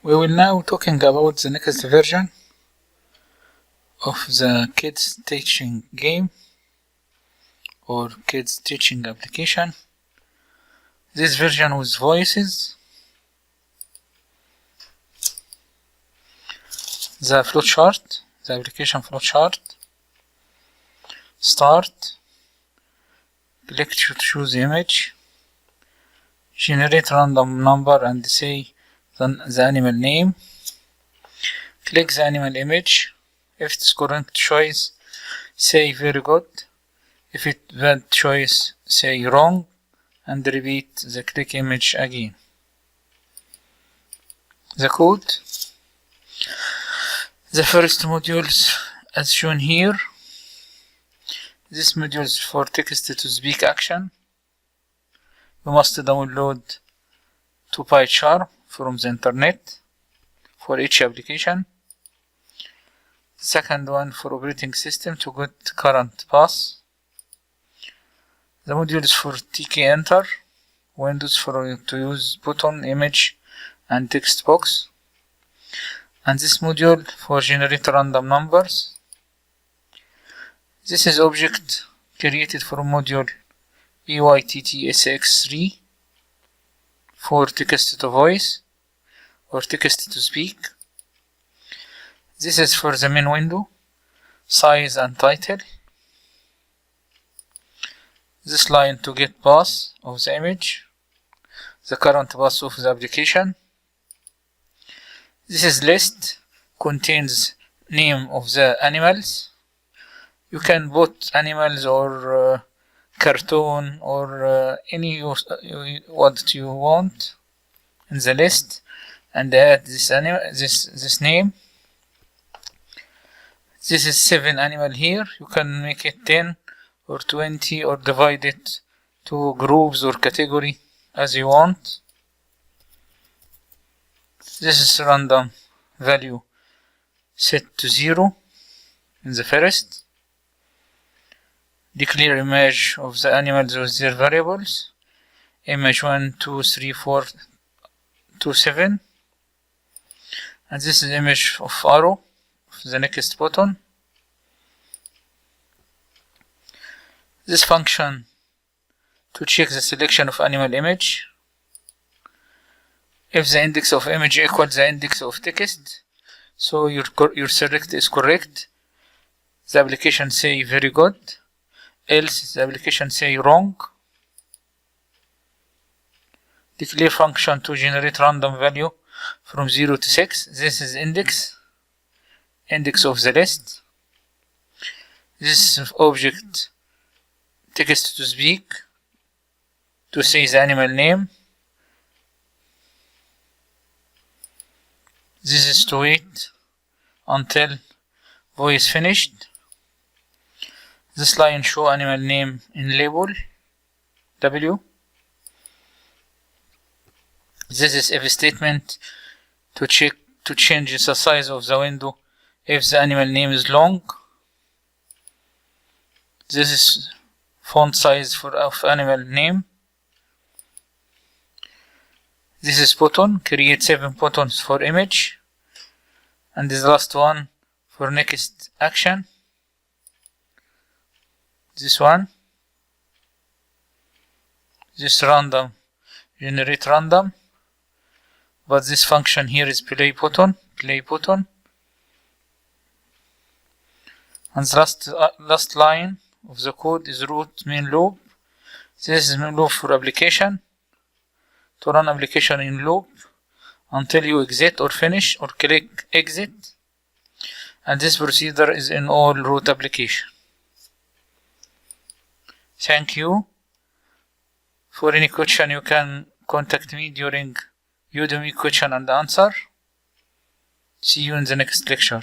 We will now talking about the next version of the kids teaching game or kids teaching application. This version with voices, the flowchart, the application flowchart. Start, click to choose the image, generate random number and say the animal name. Click the animal image. If it's correct choice, say very good. If it's bad choice, say wrong, and repeat the click image again. The code. The first modules as shown here. This module is for text to speak action. You must download 2 PyCharm from the internet for each application. The second one for operating system to get current path. The module is for TK Enter, Windows for to use button, image and text box. And this module for generate random numbers. This is object created from module PyTTSX3 for text to voice or text to speak. This is for the main window, size and title. This line to get path of the image, the current path of the application. This is list, contains name of the animals. You can put animals or cartoon or any what you want in the list and add this animal, this name. This is 7 animal here. You can make it 10 or 20 or divide it to groups or category as you want. This is random value set to 0 in the first. Declare image of the animals with their variables. Image 1, 2, 3, 4, 2, 7. And this is image of arrow of the next button. This function to check the selection of animal image. If the index of image equals the index of text, so your select is correct, the application say very good. Else the application say wrong. Declare function to generate random value from 0 to 6. This is index of the list. This is object text to speak to say the animal name. This is to wait until voice finished. This line show animal name in label W. This is if statement to change the size of the window if the animal name is long. This is font size of animal name. This is button, create 7 buttons for image, and this last one for next action. This one, this random, generate random, but this function here is play button, and the last line of the code is root main loop. This is main loop for application, to run application in loop until you exit or finish or click exit, and this procedure is in all root application. Thank you. For any question you can contact me during Udemy question and answer. See you in the next lecture.